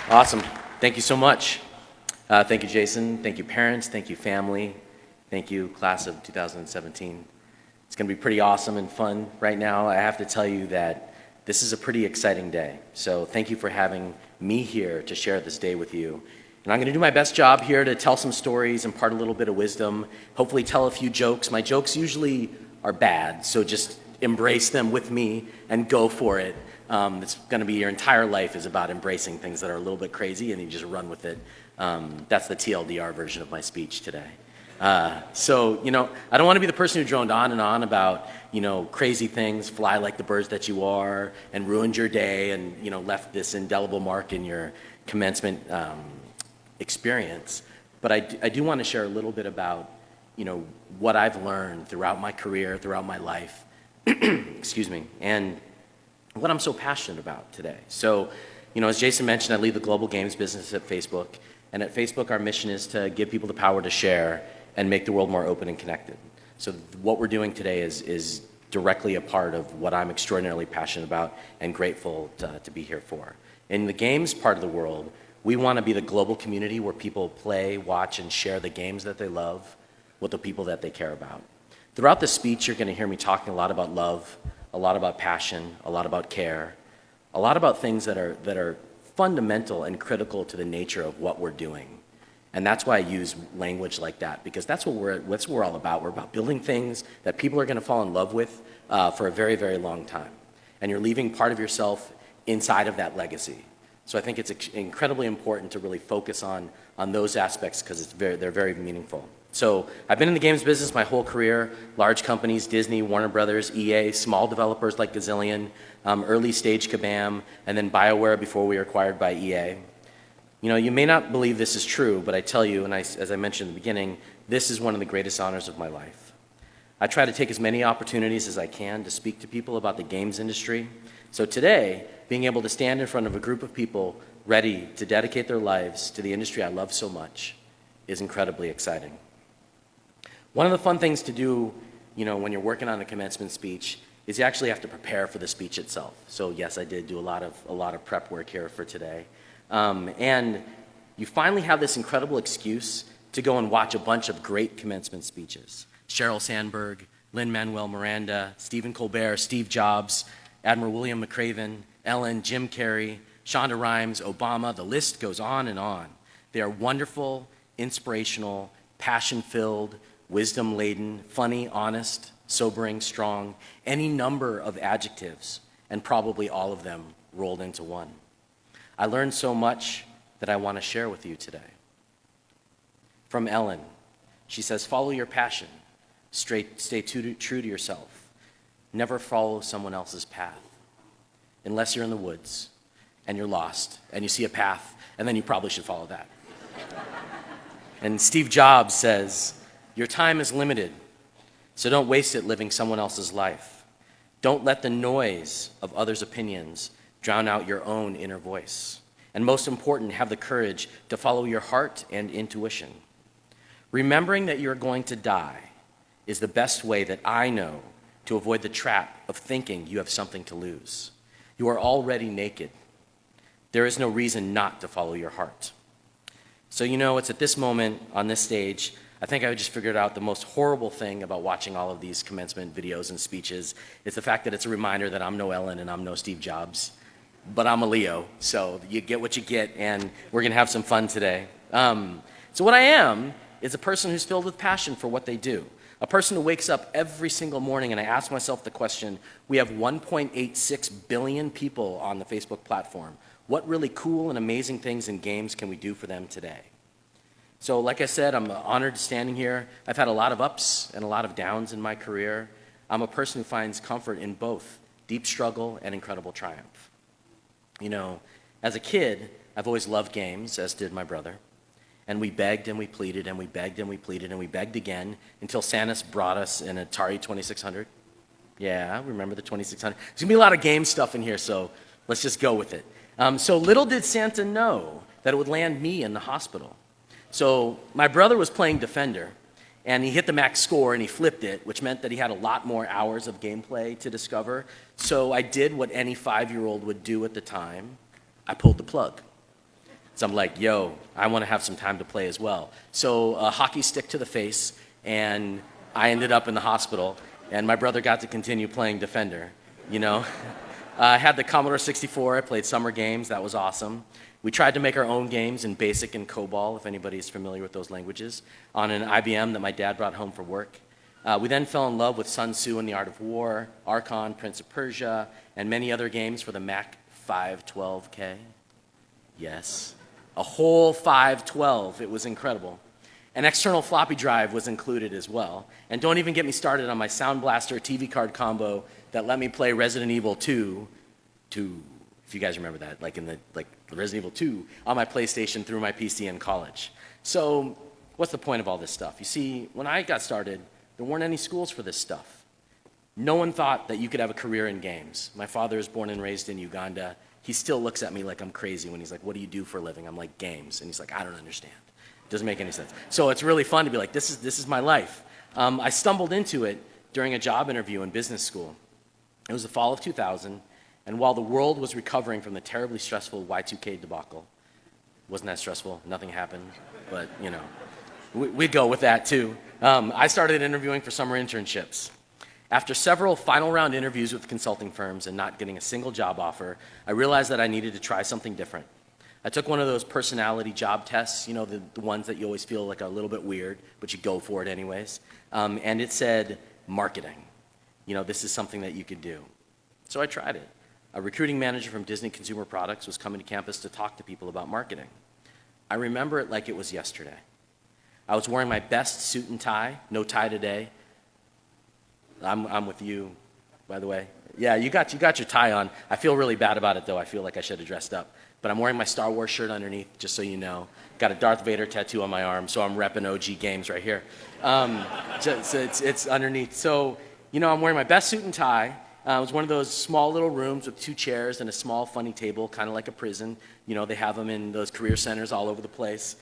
Awesome. Thank you so much. Thank you, Jason. Thank you, parents. Thank you, family. Thank you, class of 2017. It's going to be pretty awesome and fun right now. I have to tell you that this is a pretty exciting day. So thank you for having me here to share this day with you. And I'm going to do my best job here to tell some stories, impart a little bit of wisdom, hopefully tell a few jokes. My jokes usually are bad, so just embrace them with me and go for it. It's going to be your entire life is about embracing things that are a little bit crazy and you just run with it. That's the TLDR version of my speech today. I don't want to be the person who droned on and on about, crazy things, fly like the birds that you are, and ruined your day and, left this indelible mark in your commencement experience. But I do want to share a little bit about, what I've learned throughout my career, throughout my life, excuse me, and what I'm so passionate about today. So, as Jason mentioned, I lead the global games business at Facebook. And at Facebook, our mission is to give people the power to share and make the world more open and connected. So what we're doing today is directly a part of what I'm extraordinarily passionate about and grateful to be here for. In the games part of the world, we want to be the global community where people play, watch, and share the games that they love with the people that they care about. Throughout the speech, you're going to hear me talking a lot about love, a lot about passion, a lot about care, a lot about things that are fundamental and critical to the nature of what we're doing. And that's why I use language like that, because that's what we're all about. We're about building things that people are going to fall in love with for a very, very long time. And you're leaving part of yourself inside of that legacy. So I think it's incredibly important to really focus on those aspects because they're very meaningful. So I've been in the games business my whole career, large companies, Disney, Warner Brothers, EA, small developers like Gazillion, early stage Kabam, and then BioWare before we were acquired by EA. You may not believe this is true, but I tell you, and as I mentioned in the beginning, this is one of the greatest honors of my life. I try to take as many opportunities as I can to speak to people about the games industry. So today, being able to stand in front of a group of people ready to dedicate their lives to the industry I love so much is incredibly exciting. One of the fun things to do, when you're working on a commencement speech is you actually have to prepare for the speech itself. So yes, I did do a lot of prep work here for today. And you finally have this incredible excuse to go and watch a bunch of great commencement speeches. Sheryl Sandberg, Lin-Manuel Miranda, Stephen Colbert, Steve Jobs, Admiral William McRaven, Ellen, Jim Carrey, Shonda Rhimes, Obama, the list goes on and on. They are wonderful, inspirational, passion-filled, wisdom-laden, funny, honest, sobering, strong, any number of adjectives, and probably all of them rolled into one. I learned so much that I want to share with you today. From Ellen, she says, follow your passion, stay true to yourself. Never follow someone else's path, unless you're in the woods and you're lost and you see a path, and then you probably should follow that. And Steve Jobs says, your time is limited, so don't waste it living someone else's life. Don't let the noise of others' opinions drown out your own inner voice. And most important, have the courage to follow your heart and intuition. Remembering that you're going to die is the best way that I know to avoid the trap of thinking you have something to lose. You are already naked. There is no reason not to follow your heart. So it's at this moment on this stage, I think I just figured out the most horrible thing about watching all of these commencement videos and speeches is the fact that it's a reminder that I'm no Ellen and I'm no Steve Jobs, but I'm a Leo. So you get what you get, and we're going to have some fun today. So what I am is a person who's filled with passion for what they do. A person who wakes up every single morning, and I ask myself the question, we have 1.86 billion people on the Facebook platform. What really cool and amazing things in games can we do for them today? So like I said, I'm honored standing here. I've had a lot of ups and a lot of downs in my career. I'm a person who finds comfort in both deep struggle and incredible triumph. As a kid, I've always loved games, as did my brother. And we begged and we pleaded and we begged and we pleaded and we begged again until Sanus brought us an Atari 2600. Yeah, remember the 2600? There's going to be a lot of game stuff in here, so let's just go with it. So little did Santa know that it would land me in the hospital. So my brother was playing Defender, and he hit the max score and he flipped it, which meant that he had a lot more hours of gameplay to discover. So I did what any 5-year-old would do at the time. I pulled the plug. So I'm like, yo, I want to have some time to play as well. So a hockey stick to the face, and I ended up in the hospital, and my brother got to continue playing Defender, you know? I had the Commodore 64, I played summer games, that was awesome. We tried to make our own games in BASIC and COBOL, if anybody's familiar with those languages, on an IBM that my dad brought home for work. We then fell in love with Sun Tzu and the Art of War, Archon, Prince of Persia, and many other games for the Mac 512K. Yes, a whole 512, it was incredible. An external floppy drive was included as well. And don't even get me started on my Sound Blaster TV card combo that let me play Resident Evil 2, if you guys remember that, like Resident Evil 2 on my PlayStation through my PC in college. So what's the point of all this stuff? You see, when I got started, there weren't any schools for this stuff. No one thought that you could have a career in games. My father is born and raised in Uganda. He still looks at me like I'm crazy when he's like, what do you do for a living? I'm like, games. And he's like, I don't understand. It doesn't make any sense. So it's really fun to be like, this is my life. I stumbled into it during a job interview in business school. It was the fall of 2000, and while the world was recovering from the terribly stressful Y2K debacle, wasn't that stressful? Nothing happened, but you know, we go with that too. I started interviewing for summer internships. After several final round interviews with consulting firms and not getting a single job offer, I realized that I needed to try something different. I took one of those personality job tests, you know, the ones that you always feel like a little bit weird, but you go for it anyways. And it said marketing. You know, this is something that you could do. So I tried it. A recruiting manager from Disney Consumer Products was coming to campus to talk to people about marketing. I remember it like it was yesterday. I was wearing my best suit and tie, no tie today. I'm with you, by the way. Yeah, you got your tie on. I feel really bad about it, though. I feel like I should have dressed up. But I'm wearing my Star Wars shirt underneath, just so you know. Got a Darth Vader tattoo on my arm, so I'm repping OG games right here. It's underneath. So, you know, I'm wearing my best suit and tie. It was one of those small little rooms with 2 chairs and a small funny table, kind of like a prison. You know, they have them in those career centers all over the place.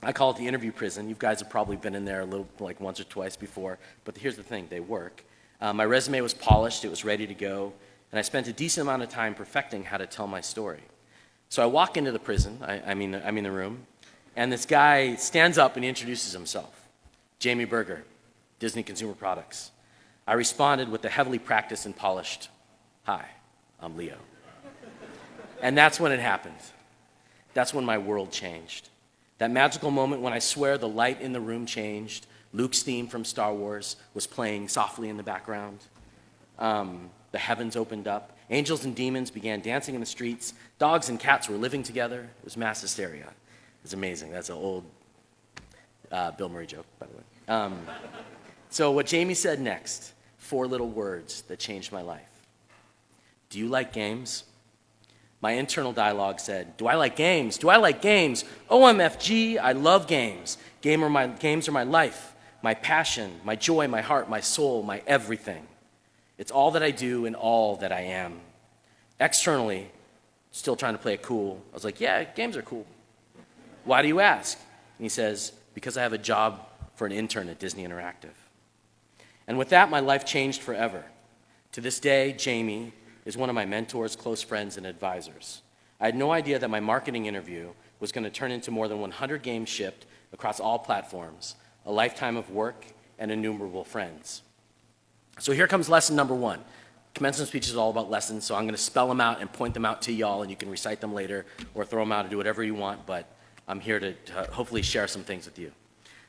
I call it the interview prison. You guys have probably been in there a little, like once or twice before. But here's the thing, they work. My resume was polished, it was ready to go, and I spent a decent amount of time perfecting how to tell my story. So I walk into the prison, I'm in the room, and this guy stands up and he introduces himself. Jamie Berger, Disney Consumer Products. I responded with a heavily practiced and polished, hi, I'm Leo. And that's when it happened. That's when my world changed. That magical moment when I swear the light in the room changed. Luke's theme from Star Wars was playing softly in the background. The heavens opened up. Angels and demons began dancing in the streets. Dogs and cats were living together. It was mass hysteria. It was amazing. That's an old Bill Murray joke, by the way. So what Jamie said next, 4 little words that changed my life. Do you like games? My internal dialogue said, do I like games? Do I like games? OMFG, I love games. Games are my life, my passion, my joy, my heart, my soul, my everything. It's all that I do and all that I am. Externally, still trying to play it cool, I was like, yeah, games are cool. Why do you ask? And he says, because I have a job for an intern at Disney Interactive. And with that, my life changed forever. To this day, Jamie is one of my mentors, close friends, and advisors. I had no idea that my marketing interview was going to turn into more than 100 games shipped across all platforms, a lifetime of work, and innumerable friends. So here comes lesson number 1. Commencement speech is all about lessons, so I'm going to spell them out and point them out to y'all, and you can recite them later or throw them out and do whatever you want, but I'm here to hopefully share some things with you.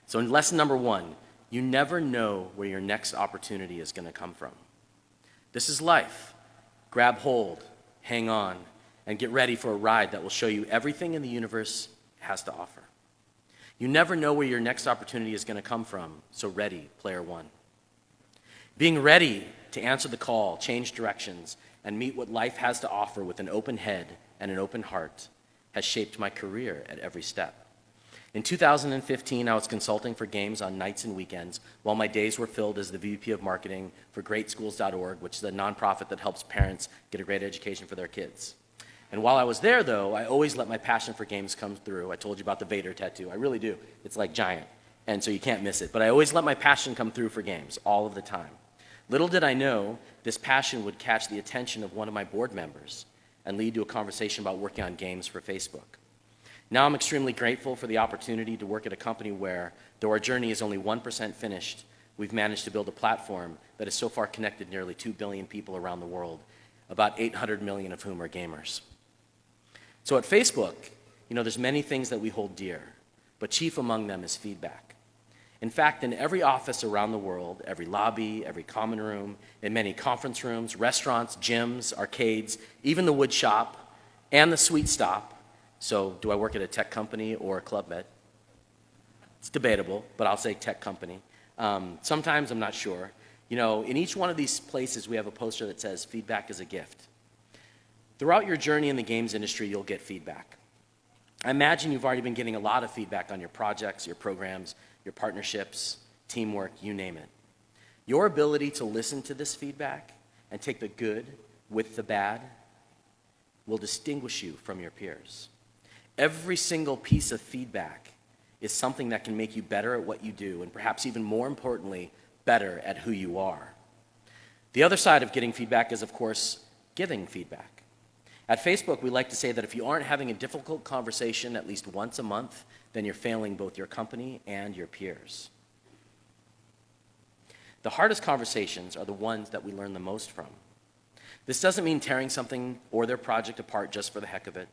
So in lesson number 1, you never know where your next opportunity is going to come from. This is life. Grab hold, hang on, and get ready for a ride that will show you everything in the universe has to offer. You never know where your next opportunity is going to come from, so ready, player 1. Being ready to answer the call, change directions, and meet what life has to offer with an open head and an open heart has shaped my career at every step. In 2015, I was consulting for games on nights and weekends, while my days were filled as the VP of Marketing for GreatSchools.org, which is a nonprofit that helps parents get a great education for their kids. And while I was there, though, I always let my passion for games come through. I told you about the Vader tattoo. I really do. It's like giant, and so you can't miss it. But I always let my passion come through for games, all of the time. Little did I know this passion would catch the attention of one of my board members. and lead to a conversation about working on games for Facebook. Now I'm extremely grateful for the opportunity to work at a company where, though our journey is only 1% finished, we've managed to build a platform that has so far connected nearly 2 billion people around the world, about 800 million of whom are gamers. So at Facebook, there's many things that we hold dear, but chief among them is feedback. In fact, in every office around the world, every lobby, every common room, in many conference rooms, restaurants, gyms, arcades, even the wood shop, and the sweet stop. So do I work at a tech company or a Club Med? It's debatable, but I'll say tech company. Sometimes I'm not sure. In each one of these places, we have a poster that says, feedback is a gift. Throughout your journey in the games industry, you'll get feedback. I imagine you've already been getting a lot of feedback on your projects, your programs, your partnerships, teamwork, you name it. Your ability to listen to this feedback and take the good with the bad will distinguish you from your peers. Every single piece of feedback is something that can make you better at what you do, and perhaps even more importantly, better at who you are. The other side of getting feedback is, of course, giving feedback. At Facebook, we like to say that if you aren't having a difficult conversation at least once a month, then you're failing both your company and your peers. The hardest conversations are the ones that we learn the most from. This doesn't mean tearing something or their project apart just for the heck of it.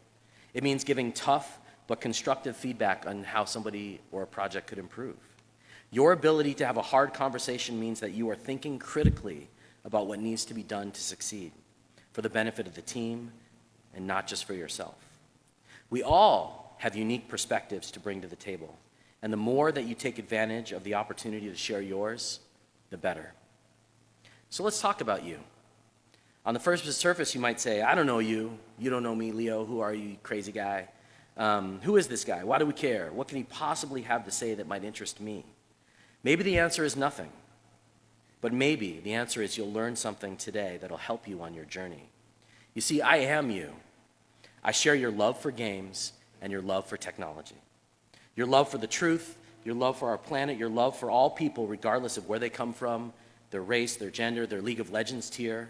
It means giving tough but constructive feedback on how somebody or a project could improve. Your ability to have a hard conversation means that you are thinking critically about what needs to be done to succeed for the benefit of the team and not just for yourself. We all have unique perspectives to bring to the table, and the more that you take advantage of the opportunity to share yours, the better. So let's talk about you. On the first surface, you might say, I don't know you. You don't know me, Leo. Who are you, crazy guy? Who is this guy? Why do we care? What can he possibly have to say that might interest me? Maybe the answer is nothing. But maybe the answer is you'll learn something today that'll help you on your journey. You see, I am you. I share your love for games and your love for technology. Your love for the truth, your love for our planet, your love for all people, regardless of where they come from, their race, their gender, their League of Legends tier,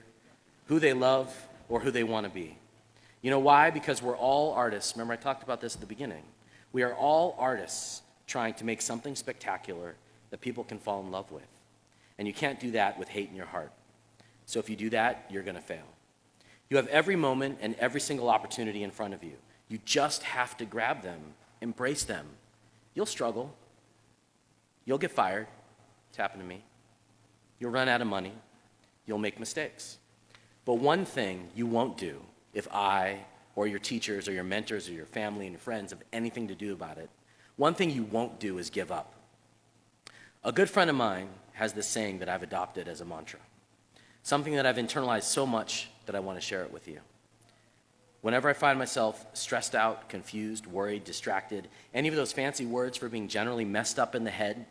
who they love, or who they want to be. You know why? Because we're all artists. Remember, I talked about this at the beginning. We are all artists trying to make something spectacular that people can fall in love with. And you can't do that with hate in your heart. So if you do that, you're going to fail. You have every moment and every single opportunity in front of you. You just have to grab them, embrace them. You'll struggle. You'll get fired. It's happened to me. You'll run out of money. You'll make mistakes. But one thing you won't do, if I or your teachers or your mentors or your family and your friends have anything to do about it, one thing you won't do is give up. A good friend of mine has this saying that I've adopted as a mantra, something that I've internalized so much that I want to share it with you. Whenever I find myself stressed out, confused, worried, distracted, any of those fancy words for being generally messed up in the head,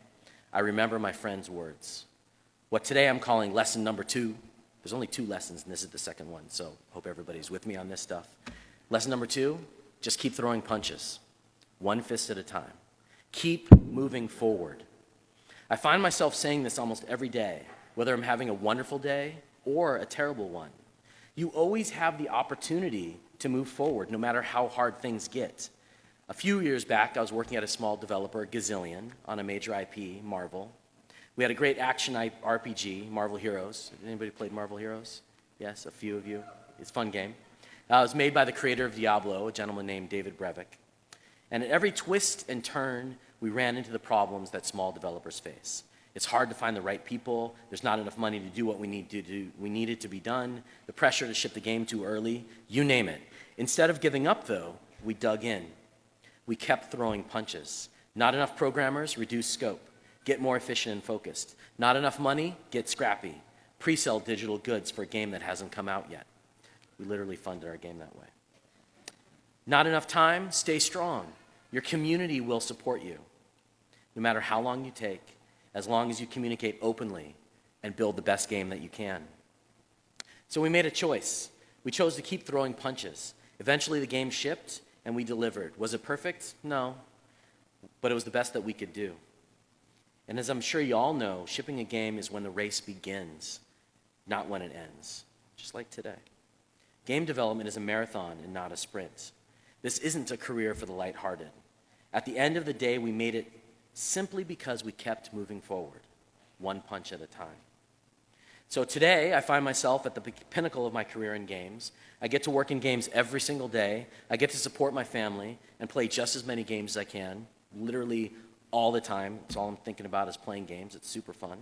I remember my friend's words. What today I'm calling lesson number 2. There's only 2 lessons, and this is the second one, so hope everybody's with me on this stuff. Lesson number 2, just keep throwing punches, one fist at a time. Keep moving forward. I find myself saying this almost every day, whether I'm having a wonderful day or a terrible one. You always have the opportunity to move forward, no matter how hard things get. A few years back, I was working at a small developer, Gazillion, on a major IP, Marvel. We had a great action RPG, Marvel Heroes. Anybody played Marvel Heroes? Yes, a few of you. It's a fun game. It was made by the creator of Diablo, a gentleman named David Brevik. And at every twist and turn, we ran into the problems that small developers face. It's hard to find the right people. There's not enough money to do what we need to do. We need it to be done. The pressure to ship the game too early. You name it. Instead of giving up, though, we dug in. We kept throwing punches. Not enough programmers, reduce scope. Get more efficient and focused. Not enough money, get scrappy. Pre-sell digital goods for a game that hasn't come out yet. We literally funded our game that way. Not enough time, stay strong. Your community will support you. No matter how long you take, as long as you communicate openly and build the best game that you can. So we made a choice. We chose to keep throwing punches. Eventually the game shipped and we delivered. Was it perfect? No. But it was the best that we could do. And as I'm sure you all know, shipping a game is when the race begins, not when it ends, just like today. Game development is a marathon and not a sprint. This isn't a career for the lighthearted. At the end of the day, we made it simply because we kept moving forward, one punch at a time. So today, I find myself at the pinnacle of my career in games. I get to work in games every single day. I get to support my family and play just as many games as I can, literally all the time. It's all I'm thinking about is playing games. It's super fun.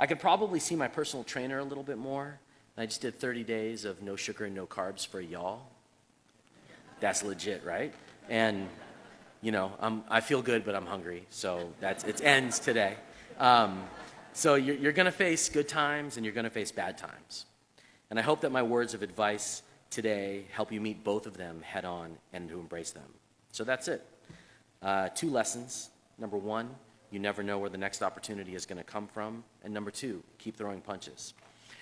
I could probably see my personal trainer a little bit more. I just did 30 days of no sugar and no carbs for y'all. That's legit, right? And, you know, I feel good, but I'm hungry. So it ends today. So you're going to face good times and you're going to face bad times. And I hope that my words of advice today help you meet both of them head on and to embrace them. So that's it. 2 lessons. Number 1, you never know where the next opportunity is going to come from. And number 2, keep throwing punches.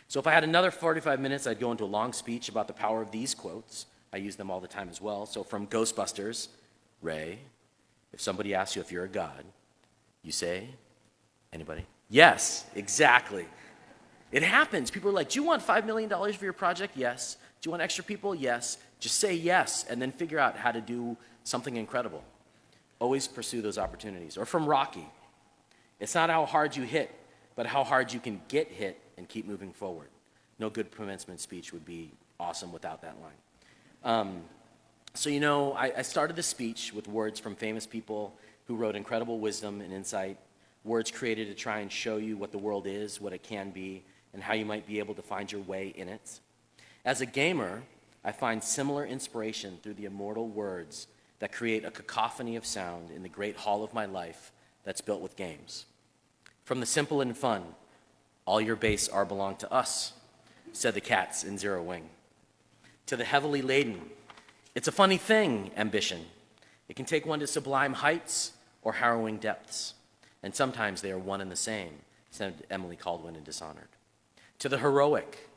So if I had another 45 minutes, I'd go into a long speech about the power of these quotes. I use them all the time as well. So from Ghostbusters, Ray, if somebody asks you if you're a god, you say, anybody? Yes, exactly. It happens. People are like, do you want $5 million for your project? Yes. Do you want extra people? Yes. Just say yes and then figure out how to do something incredible. Always pursue those opportunities. Or from Rocky, it's not how hard you hit, but how hard you can get hit and keep moving forward. No good commencement speech would be awesome without that line. So, you know, I started this speech with words from famous people who wrote incredible wisdom and insight, words created to try and show you what the world is, what it can be, and how you might be able to find your way in it. As a gamer, I find similar inspiration through the immortal words that create a cacophony of sound in the great hall of my life that's built with games. From the simple and fun, all your base are belong to us, said the cats in Zero Wing. To the heavily laden, it's a funny thing, ambition. It can take one to sublime heights or harrowing depths, and sometimes they are one and the same, said Emily Caldwin in Dishonored. To the heroic,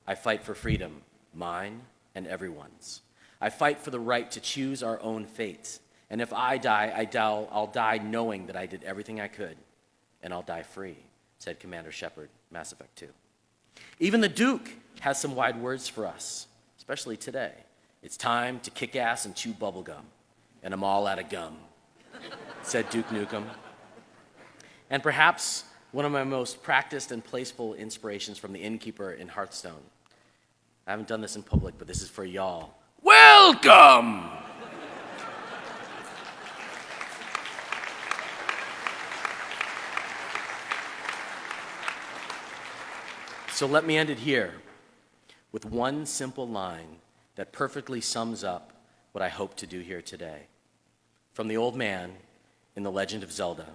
I fight for freedom, mine and everyone's. I fight for the right to choose our own fate, and if I die, I'll die knowing that I did everything I could, and I'll die free, said Commander Shepard, Mass Effect 2. Even the Duke has some wide words for us, especially today. It's time to kick ass and chew bubblegum, and I'm all out of gum, said Duke Nukem. And perhaps one of my most practiced and playful inspirations from the innkeeper in Hearthstone. I haven't done this in public, but this is for y'all. Welcome! So let me end it here with one simple line that perfectly sums up what I hope to do here today. From the old man in The Legend of Zelda,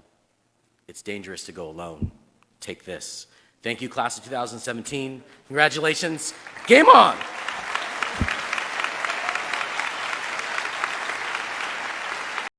it's dangerous to go alone. Take this. Thank you, class of 2017. Congratulations. Game on!